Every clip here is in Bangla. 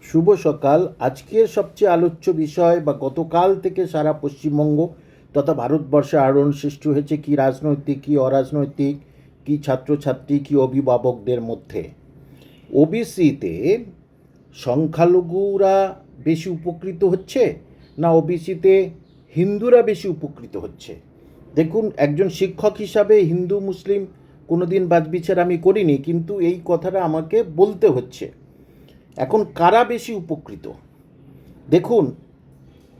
শুভ সকাল। আজকের সবচেয়ে আলোচ্য বিষয় বা গতকাল থেকে সারা পশ্চিমবঙ্গ তথা ভারতবর্ষে আলোড়ন সৃষ্টি হয়েছে কি রাজনৈতিক, কি অরাজনৈতিক, কি ছাত্রছাত্রী, কি অভিভাবকদের মধ্যে। ওবিসিতে সংখ্যালঘুরা বেশি উপকৃত হচ্ছে না ওবিসিতে হিন্দুরা বেশি উপকৃত হচ্ছে? দেখুন, একজন শিক্ষক হিসাবে হিন্দু মুসলিম কোনো দিন বাছবিচার আমি করিনি, কিন্তু এই কথাটা আমাকে বলতে হচ্ছে। এখন কারা বেশি উপকৃত? দেখুন,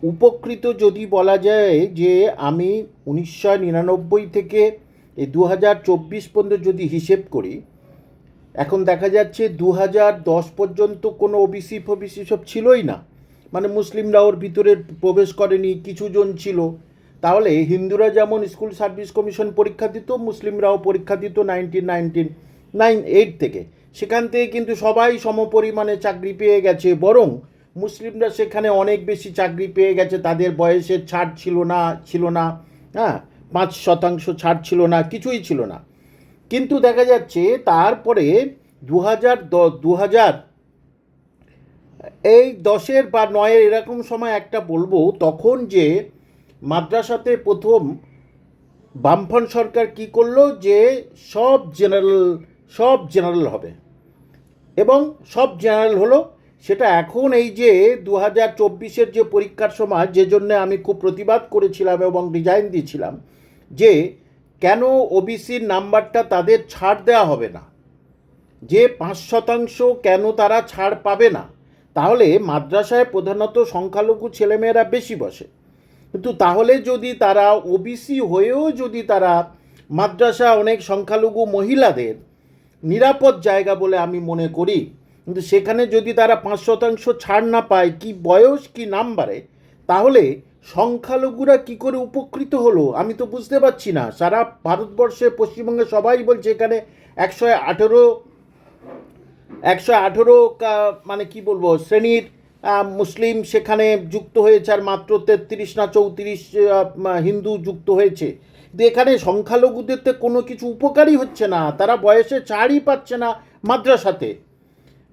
উপকৃত যদি বলা যায় যে আমি 1999 থেকে এই 2024 পর্যন্ত যদি হিসেব করি, এখন দেখা যাচ্ছে 2010 পর্যন্ত কোনো ওবিসি ফবিসি সব ছিলই না, মানে মুসলিমরা ওর ভিতরে প্রবেশ করেনি, কিছুজন ছিল। তাহলে হিন্দুরা যেমন স্কুল সার্ভিস কমিশন পরীক্ষা দিত, মুসলিমরাও পরীক্ষা দিত 1998 থেকে। সেখান থেকে কিন্তু সবাই সমপরিমাণে চাকরি পেয়ে গেছে, বরং মুসলিমরা সেখানে অনেক বেশি চাকরি পেয়ে গেছে। তাদের বয়সের ছাড় ছিল না, হ্যাঁ, 5% ছাড় ছিল না, কিছুই ছিল না। কিন্তু দেখা যাচ্ছে তারপরে 2010 এই 10-এর বা 9-এর এরকম সময় একটা বলবো, তখন যে মাদ্রাসাতে প্রথম বামফ্রন্ট সরকার কি করলো যে সব জেনারেল হবে, এবং সব জেনারেল হলো। সেটা এখন এই যে 2024-এর যে পরীক্ষার সময়, যে জন্য আমি খুব প্রতিবাদ করেছিলাম এবং ডিজাইন দিয়েছিলাম যে কেন ওবিসির নাম্বারটা তাদের ছাড় দেওয়া হবে না, যে 5% কেন তারা ছাড় পাবে না। তাহলে মাদ্রাসায় প্রধানত সংখ্যালঘু ছেলেমেয়েরা বেশি বসে, কিন্তু তাহলে যদি তারা ওবিসি হয়েও যদি তারা মাদ্রাসা অনেক সংখ্যালঘু মহিলাদের নিরাপদ জায়গা বলে আমি মনে করি, কিন্তু সেখানে যদি তারা 5% ছাড় না পায়, কি বয়স কি নাম্বারে, তাহলে সংখ্যালঘুরা কি করে উপকৃত হলো আমি তো বুঝতে পারছি না। সারা ভারতবর্ষে পশ্চিমবঙ্গে সবাই বলছে এখানে 118 মানে কি বলবো শ্রেণীর মুসলিম সেখানে যুক্ত হয়েছে, আর মাত্র 33 না 34 হিন্দু যুক্ত হয়েছে। কিন্তু এখানে সংখ্যালঘুদের তো কোনো কিছু উপকারই হচ্ছে না, তারা বয়সে ছাড়ই পাচ্ছে না মাদ্রাসাতে।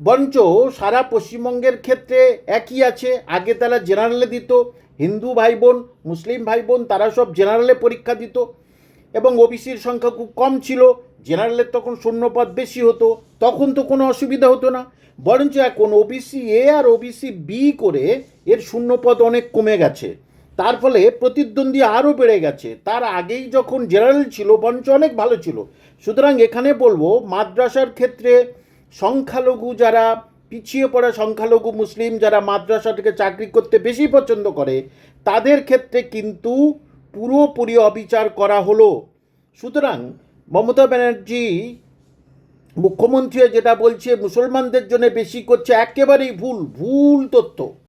বরঞ্চ সারা পশ্চিমবঙ্গের ক্ষেত্রে একই আছে। আগে তারা জেনারেলে দিত, হিন্দু ভাই বোন মুসলিম ভাই বোন তারা সব জেনারেলে পরীক্ষা দিত, এবং ওবিসির সংখ্যা খুব কম ছিল। জেনারেলের তখন শূন্যপদ বেশি হতো, তখন তো কোনো অসুবিধা হতো না। বরঞ্চ এখন ওবিসি এ আর ওবিসি বি করে এর শূন্যপদ অনেক কমে গেছে, তার ফলে প্রতিদ্বন্দ্বী আরও বেড়ে গেছে। তার আগেই যখন জেনারেল ছিল বরঞ্চ অনেক ভালো ছিল। সুতরাং এখানে বলবো মাদ্রাসার ক্ষেত্রে সংখ্যালঘু যারা পিছিয়ে পড়া সংখ্যালঘু মুসলিম যারা মাদ্রাসা থেকে চাকরি করতে বেশি পছন্দ করে, তাদের ক্ষেত্রে কিন্তু পুরোপুরি অবিচার করা হলো। সুতরাং মমতা ব্যানার্জি মুখ্যমন্ত্রী যেটা বলছে মুসলমানদের জন্য বেশি করছে, একেবারেই ভুল তথ্য।